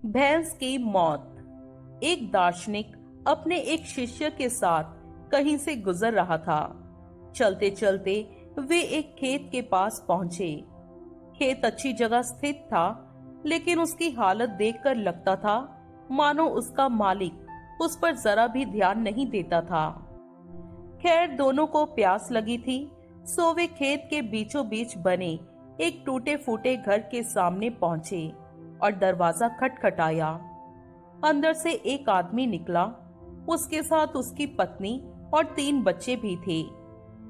भैंस की मौत। एक दार्शनिक अपने एक शिष्य के साथ कहीं से गुजर रहा था। चलते चलते वे एक खेत के पास पहुंचे। खेत अच्छी जगह स्थित था, लेकिन उसकी हालत देखकर लगता था मानो उसका मालिक उस पर जरा भी ध्यान नहीं देता था। खैर, दोनों को प्यास लगी थी, सो वे खेत के बीचों बीच बने एक टूटे फूटे घर के सामने पहुंचे और दरवाजा खटखटाया। अंदर से एक आदमी निकला। उसके साथ उसकी पत्नी और 3 बच्चे भी थे।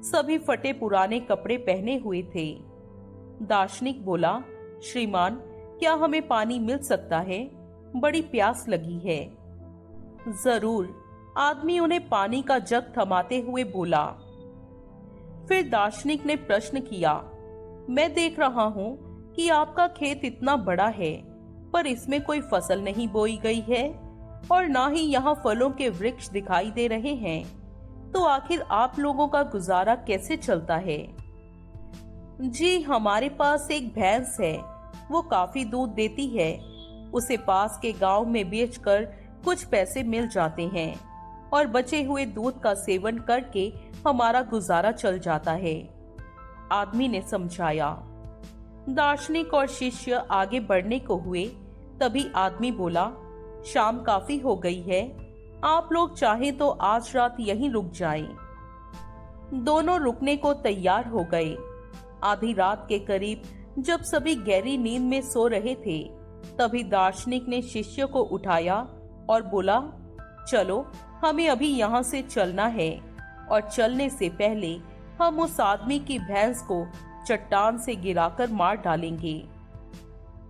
सभी फटे पुराने कपड़े पहने हुए थे। दार्शनिक बोला, श्रीमान, क्या हमें पानी मिल सकता है? बड़ी प्यास लगी है। जरूर, आदमी उन्हें पानी का जग थमाते हुए बोला। फिर दार्शनिक ने प्रश्न किया, मैं देख रहा हूँ कि आपका खेत इतना बड़ा है, पर इसमें कोई फसल नहीं बोई गई है और ना ही यहाँ फलों के वृक्ष दिखाई दे रहे हैं, तो आखिर आप लोगों का गुजारा कैसे चलता है? जी, हमारे पास एक भैंस है, वो काफी दूध देती है। उसे पास के गांव में बेचकर कुछ पैसे मिल जाते हैं और बचे हुए दूध का सेवन करके हमारा गुजारा चल जाता है, आदमी ने समझाया। दार्शनिक और शिष्य आगे बढ़ने को हुए, तभी आदमी बोला, शाम काफी हो गई है, आप लोग चाहें तो आज रात यहीं रुक जाएं। दोनों रुकने को तैयार हो गए। आधी रात के करीब जब सभी गहरी नींद में सो रहे थे, तभी दार्शनिक ने शिष्य को उठाया और बोला, चलो, हमें अभी यहाँ से चलना है और चलने से पहले हम उस आदमी की भैंस को चट्टान से गिराकर मार डालेंगे।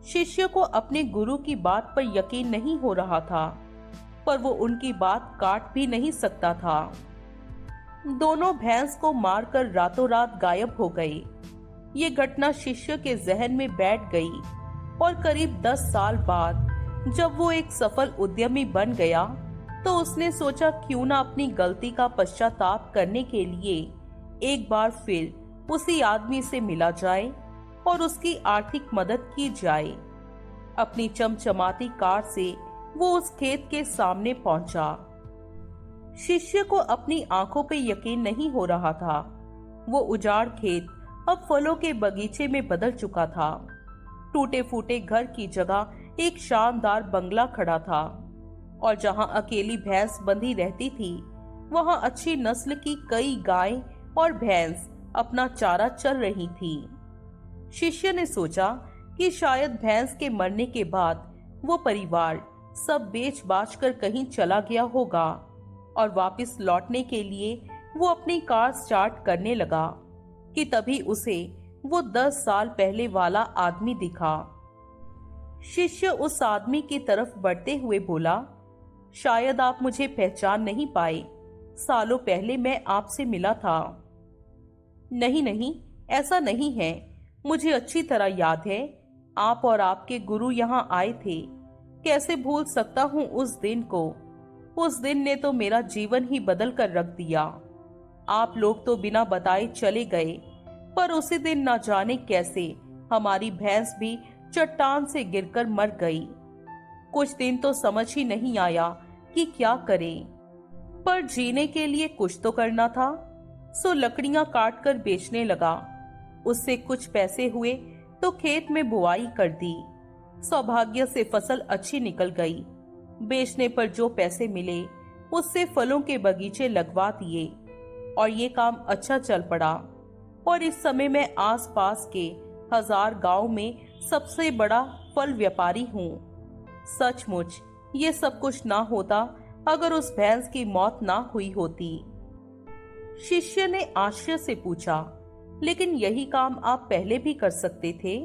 शिष्य को अपने गुरु की बात पर यकीन नहीं हो रहा था, पर वो उनकी बात काट भी नहीं सकता था। दोनों भैंस को मारकर रातों रात गायब हो गए। ये घटना शिष्य के जहन में बैठ गई और करीब 10 साल बाद जब वो एक सफल उद्यमी बन गया, तो उसने सोचा क्यों ना अपनी गलती का पश्चाताप करने के लिए एक बार फिर उसी आदमी से मिला जाए और उसकी आर्थिक मदद की जाए। अपनी चमचमाती कार से वो उस खेत के सामने पहुंचा। शिष्य को अपनी आंखों पे यकीन नहीं हो रहा था। वो उजाड़ खेत अब फलों के बगीचे में बदल चुका था। टूटे फूटे घर की जगह एक शानदार बंगला खड़ा था और जहां अकेली भैंस बंधी रहती थी, वहां अच्छी नस्ल की कई गाय और भैंस अपना चारा चर रही थी। शिष्य ने सोचा कि शायद भैंस के मरने के बाद वो परिवार सब बेच बाच कर कहीं चला गया होगा और वापस लौटने के लिए वो अपनी कार स्टार्ट करने लगा कि तभी उसे वो 10 साल पहले वाला आदमी दिखा। शिष्य उस आदमी की तरफ बढ़ते हुए बोला, शायद आप मुझे पहचान नहीं पाए, सालों पहले मैं आपसे मिला था। नहीं नहीं, ऐसा नहीं है, मुझे अच्छी तरह याद है, आप और आपके गुरु यहाँ आए थे। कैसे भूल सकता हूँ उस दिन को? उस दिन ने तो मेरा जीवन ही बदल कर रख दिया। आप लोग तो बिना बताए चले गए, पर उसी दिन न जाने कैसे हमारी भैंस भी चट्टान से गिरकर मर गई। कुछ दिन तो समझ ही नहीं आया कि क्या करें, पर जीने के लिए कुछ तो करना था, सो लकड़ियां काट कर बेचने लगा। उससे कुछ पैसे हुए तो खेत में बुआई कर दी। सौभाग्य से फसल अच्छी निकल गई। बेचने पर जो पैसे मिले उससे फलों के बगीचे लगवा दिए और ये काम अच्छा चल पड़ा। और इस समय मैं आसपास के 1000 गांव में सबसे बड़ा फल व्यापारी हूँ। सचमुच ये सब कुछ ना होता अगर उस भैंस की मौत ना हुई होती। शिष्य ने आश्चर्य से पूछा, लेकिन यही काम आप पहले भी कर सकते थे?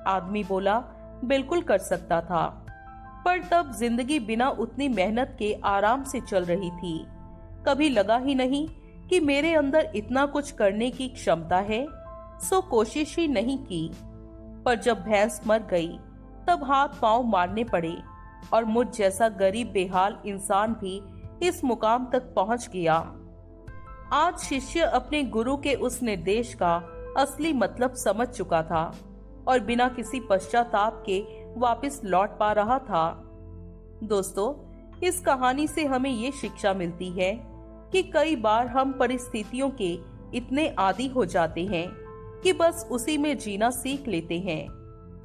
आदमी बोला, बिल्कुल कर सकता था, पर तब जिंदगी बिना उतनी मेहनत के आराम से चल रही थी। कभी लगा ही नहीं कि मेरे अंदर इतना कुछ करने की क्षमता है, सो कोशिश ही नहीं की। पर जब भैंस मर गई तब हाथ पांव मारने पड़े और मुझ जैसा गरीब बेहाल इंसान भी इस मुकाम तक पहुंच गया। आज शिष्य अपने गुरु के उस निर्देश का असली मतलब समझ चुका था और बिना किसी पश्चाताप के वापस लौट पा रहा था। दोस्तों, इस कहानी से हमें ये शिक्षा मिलती है कि कई बार हम परिस्थितियों के इतने आदी हो जाते हैं कि बस उसी में जीना सीख लेते हैं,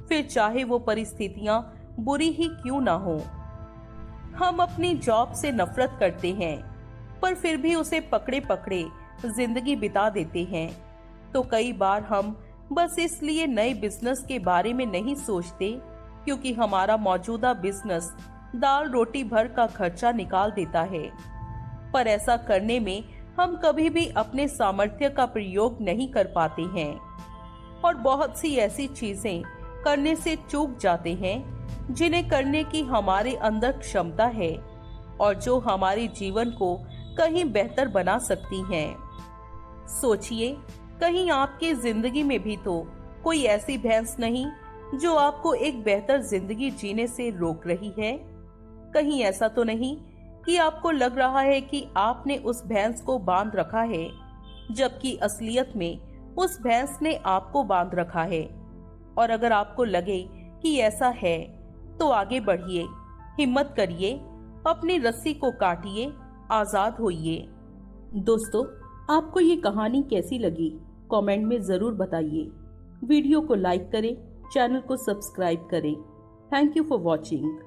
फिर चाहे वो परिस्थितियां बुरी ही क्यों ना हो। हम अपनी जॉब से नफरत करते हैं, पर फिर भी उसे पकड़े पकड़े जिंदगी बिता देते हैं। तो कई बार हम बस इसलिए नए बिजनेस के बारे में नहीं सोचते क्योंकि हमारा मौजूदा बिजनेस दाल रोटी भर का खर्चा निकाल देता है। पर ऐसा करने में हम कभी भी अपने सामर्थ्य का प्रयोग नहीं कर पाते हैं और बहुत सी ऐसी चीजें करने से चूक जाते हैं जिन्हें करने की हमारे अंदर क्षमता है और जो हमारे जीवन को कहीं बेहतर बना सकती हैं। सोचिए, कहीं आपकी जिंदगी में भी तो कोई ऐसी भैंस नहीं जो आपको एक बेहतर जिंदगी जीने से रोक रही है। कहीं ऐसा तो नहीं कि आपको लग रहा है कि आपने उस भैंस को बांध रखा है, जबकि असलियत में उस भैंस ने आपको बांध रखा है। और अगर आपको लगे कि ऐसा है तो आगे बढ़िए, हिम्मत करिए, अपनी रस्सी को काटिए, आजाद होइए। दोस्तों, आपको ये कहानी कैसी लगी कमेंट में जरूर बताइए। वीडियो को लाइक करें, चैनल को सब्सक्राइब करें। Thank you for watching.